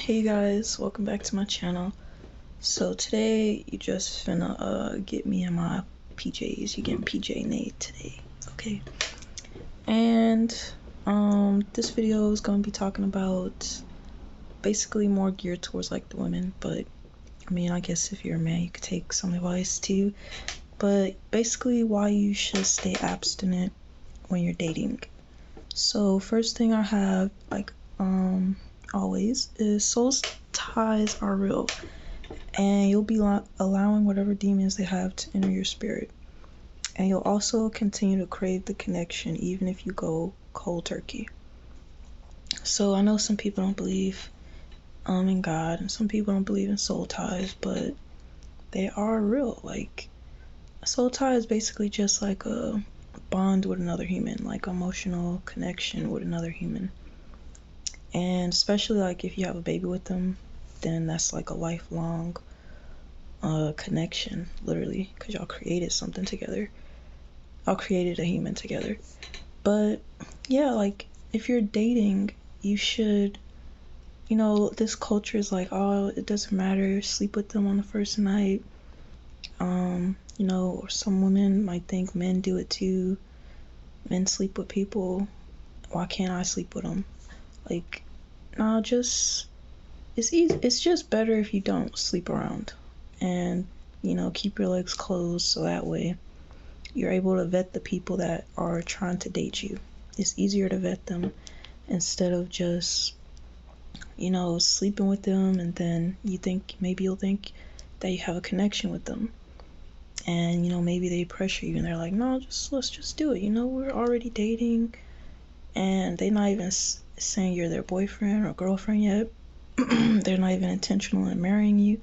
Hey guys, welcome back to my channel. So today you just finna get me in my PJs. You're getting PJ Nate today, okay? And this video is gonna be talking about basically more geared towards like the women, but I mean I guess if you're a man you could take some advice too. But basically why you should stay abstinent when you're dating. So first thing I have always is soul ties are real, and you'll be allowing whatever demons they have to enter your spirit, and you'll also continue to crave the connection even if you go cold turkey. So I know some people don't believe in God, and some people don't believe in soul ties, but they are real. Like, a soul tie is basically just like a bond with another human, like emotional connection with another human. And especially like if you have a baby with them, then that's like a lifelong connection, literally, because y'all created something together. Y'all created a human together. But yeah, like if you're dating, you should, this culture is like, oh, it doesn't matter, sleep with them on the first night. Or some women might think men do it too. Men sleep with people. Why can't I sleep with them? Like, nah, it's easy. It's just better if you don't sleep around, and keep your legs closed, so that way you're able to vet the people that are trying to date you. It's easier to vet them instead of just sleeping with them, and then you'll think that you have a connection with them, and maybe they pressure you and they're like, no, let's just do it, we're already dating, and they're not even saying you're their boyfriend or girlfriend yet. They're not even intentional in marrying you,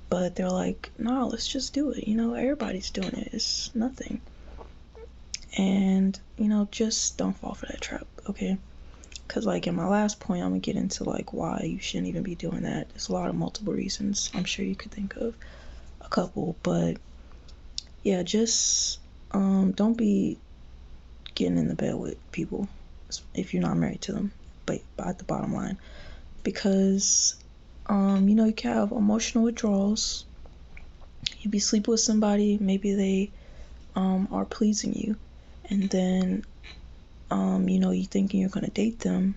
but they're like, no, let's just do it, everybody's doing it, it's nothing. And just don't fall for that trap, okay? Because like in my last point, I'm gonna get into like why you shouldn't even be doing that. There's a lot of multiple reasons. I'm sure you could think of a couple, but yeah, just don't be getting in the bed with people if you're not married to them, but at the bottom line, because you can have emotional withdrawals. You be sleeping with somebody, maybe they are pleasing you, and then you thinking you're gonna date them,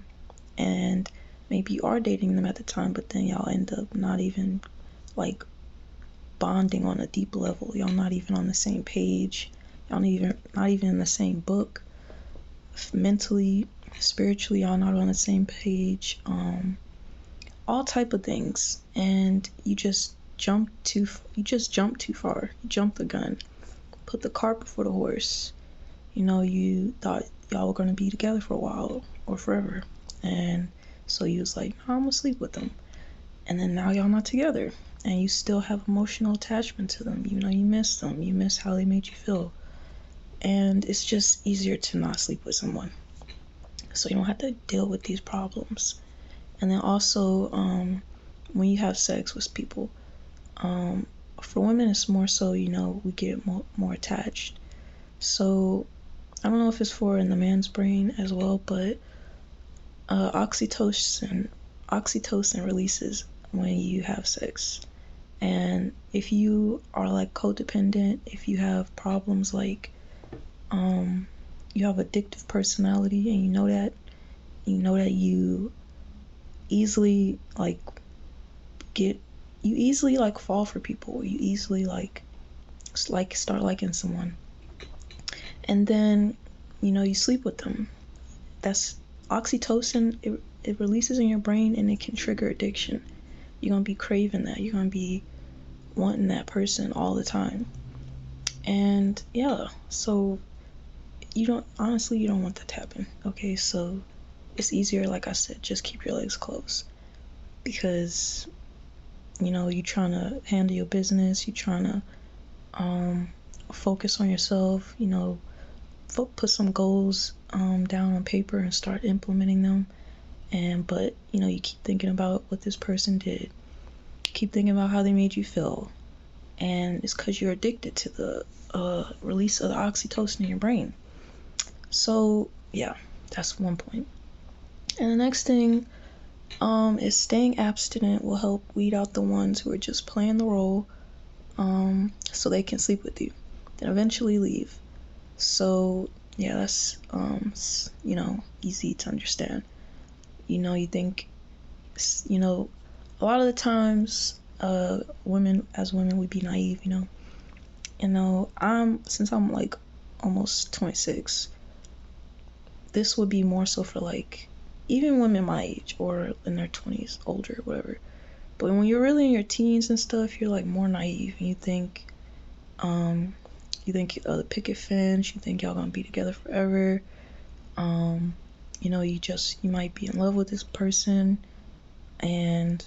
and maybe you are dating them at the time, but then y'all end up not even like bonding on a deep level. Y'all not even on the same page. Y'all not even in the same book. Mentally, spiritually, y'all not on the same page. All type of things, and you just jump too far. You jumped the gun, put the cart before the horse. You thought y'all were gonna be together for a while or forever, and so you was like, no, I'm gonna sleep with them, and then now y'all not together, and you still have emotional attachment to them. You miss them, you miss how they made you feel, and it's just easier to not sleep with someone, so you don't have to deal with these problems. And then also, when you have sex with people, for women it's more so, we get more attached. So I don't know if it's for in the man's brain as well, but oxytocin releases when you have sex. And if you are like codependent, if you have problems like you have addictive personality, and you know that you easily fall for people, you easily start liking someone, and then you sleep with them. That's oxytocin. It releases in your brain, and it can trigger addiction. You're gonna be craving that. You're gonna be wanting that person all the time. And yeah, so you don't want that to happen, okay? So it's easier, like I said, just keep your legs closed, because you're trying to handle your business, you're trying to focus on yourself, put some goals down on paper and start implementing them. But you keep thinking about what this person did, keep thinking about how they made you feel, and it's because you're addicted to the release of the oxytocin in your brain. So yeah, that's one point. And the next thing Is staying abstinent will help weed out the ones who are just playing the role, so they can sleep with you, then eventually leave. So yeah, that's easy to understand. You think, a lot of the times, women, we be naive. Since I'm like almost 26, this would be more so for like even women my age or in their 20s, older, whatever. But when you're really in your teens and stuff, you're like more naive, and um, the picket fence, you think y'all gonna be together forever. Um, you might be in love with this person, and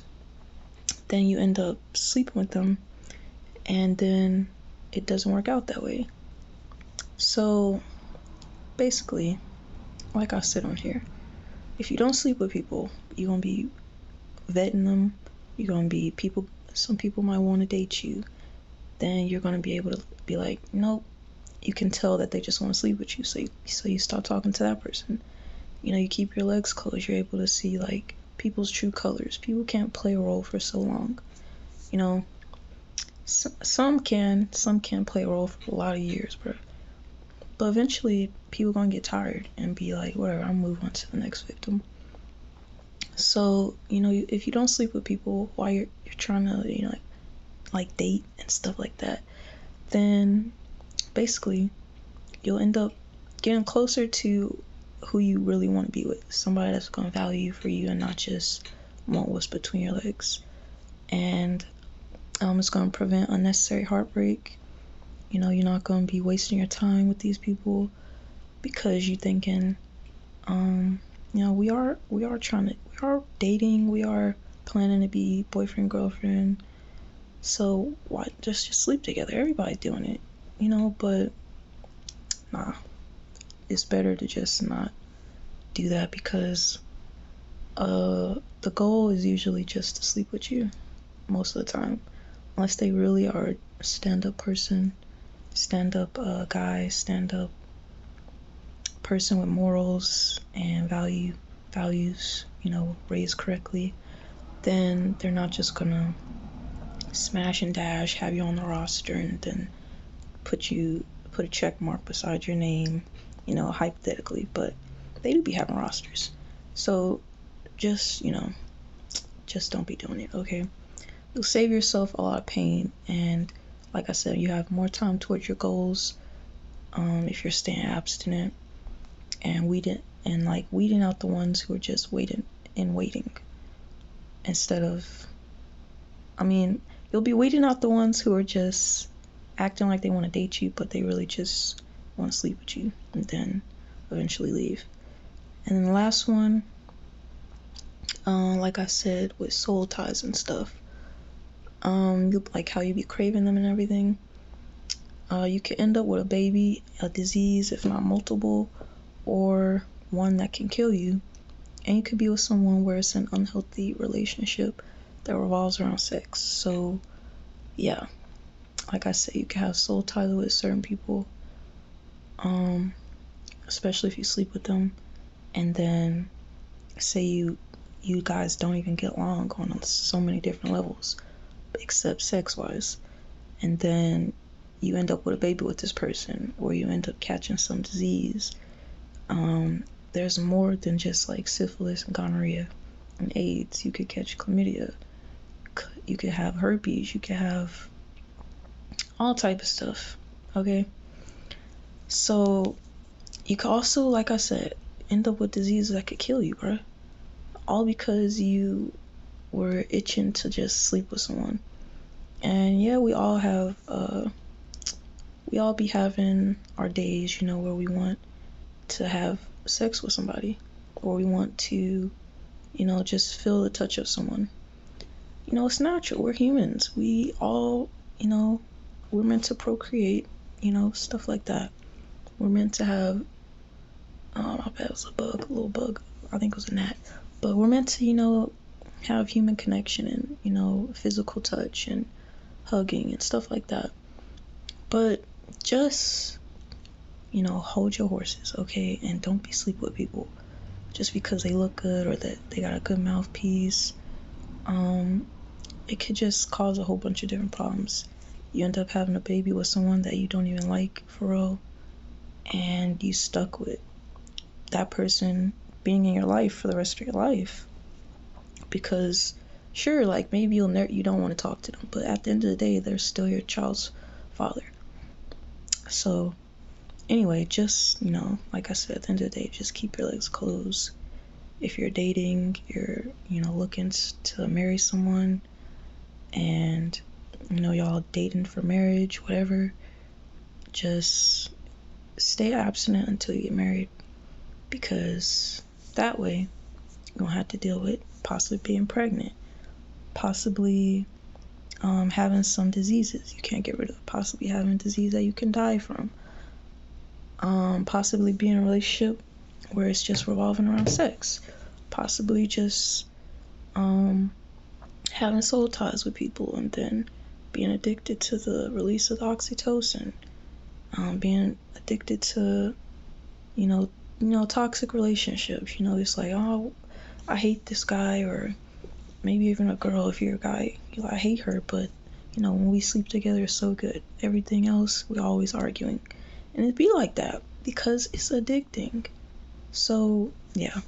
then you end up sleeping with them, and then it doesn't work out that way. So basically, like I said on here, if you don't sleep with people, you're gonna be vetting them. You're gonna be people. Some people might want to date you. Then you're gonna be able to be like, nope. You can tell that they just want to sleep with you. So you stop talking to that person. You keep your legs closed. You're able to see like people's true colors. People can't play a role for so long. You know, some can play a role for a lot of years, but eventually people gonna get tired and be like, whatever, I'll move on to the next victim. So if you don't sleep with people while you're trying to like date and stuff like that, then basically you'll end up getting closer to who you really want to be with, somebody that's gonna value you for you and not just want what's between your legs. And it's gonna prevent unnecessary heartbreak. You're not gonna be wasting your time with these people because you're thinking, we are dating, we are planning to be boyfriend, girlfriend. So why just sleep together? Everybody's doing it, but nah, it's better to just not do that because the goal is usually just to sleep with you most of the time, unless they really are a stand-up person, stand-up guy, stand-up person with morals and values, raised correctly. Then they're not just gonna smash and dash, have you on the roster, and then put a check mark beside your name, hypothetically. But they do be having rosters. So just don't be doing it, okay? You'll save yourself a lot of pain, and like I said, you have more time towards your goals if you're staying abstinent and weeding out the ones who are just waiting instead of, you'll be weeding out the ones who are just acting like they want to date you, but they really just want to sleep with you and then eventually leave. And then the last one, like I said, with soul ties and stuff, like how you be craving them and everything, you could end up with a baby, a disease, if not multiple, or one that can kill you. And you could be with someone where it's an unhealthy relationship that revolves around sex. So yeah, like I said, you can have soul ties with certain people, especially if you sleep with them, and then say you guys don't even get along on so many different levels except sex wise, and then you end up with a baby with this person, or you end up catching some disease. There's more than just like syphilis and gonorrhea and AIDS. You could catch chlamydia, you could have herpes, you could have all type of stuff, okay? So you could also, like I said, end up with diseases that could kill you, bro, all because you were itching to just sleep with someone. And yeah, we all be having our days, where we want to have sex with somebody, or we want to, just feel the touch of someone. It's natural. We're humans. We all, we're meant to procreate, stuff like that. We're meant to have, I bet it was a little bug. I think it was a gnat. But we're meant to, have human connection and, physical touch and hugging and stuff like that. But just, hold your horses, okay? And don't be sleep with people. just because they look good or that they got a good mouthpiece. It could just cause a whole bunch of different problems. You end up having a baby with someone that you don't even like for real, and you stuck with that person being in your life for the rest of your life. Because sure, like maybe you don't want to talk to them, but at the end of the day, they're still your child's father. So anyway, just, like I said, at the end of the day, just keep your legs closed. If you're dating, you're, looking to marry someone, and, y'all dating for marriage, whatever, just stay abstinent until you get married, because that way you don't have to deal with possibly being pregnant, possibly having some diseases you can't get rid of, possibly having a disease that you can die from, possibly being in a relationship where it's just revolving around sex, possibly just having soul ties with people and then being addicted to the release of the oxytocin, being addicted to, toxic relationships. It's like, oh, I hate this guy, or maybe even a girl, if you're a guy, I hate her, but, when we sleep together, it's so good. Everything else, we're always arguing. And it'd be like that because it's addicting. So, yeah.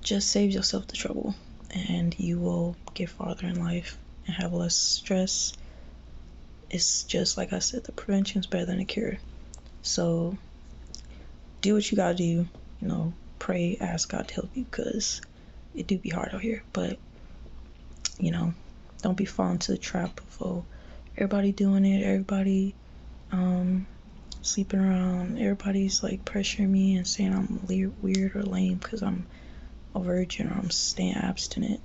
Just save yourself the trouble, and you will get farther in life and have less stress. It's just like I said, the prevention is better than the cure. So do what you gotta do, pray, ask God to help you, because it do be hard out here. But don't be falling to the trap of, oh, everybody doing it, everybody sleeping around, everybody's like pressuring me and saying I'm weird or lame because I'm a virgin or I'm staying abstinent.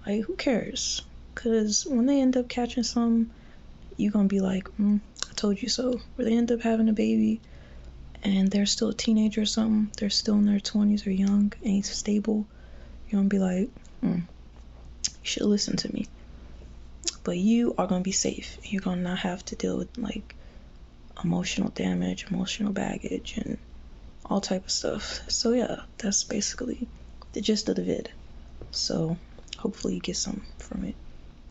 Like, who cares? Because when they end up catching some, you gonna be like, I told you so. Or they end up having a baby and they're still a teenager or something, they're still in their 20s or young, ain't stable, you're gonna be like, you should listen to me. But you are gonna be safe. You're gonna not have to deal with like emotional damage, emotional baggage, and all type of stuff. So yeah, that's basically the gist of the vid. So hopefully you get some from it.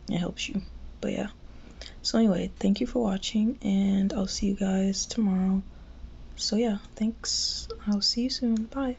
It helps you. But yeah. So anyway, thank you for watching, and I'll see you guys tomorrow. So yeah, thanks. I'll see you soon. Bye.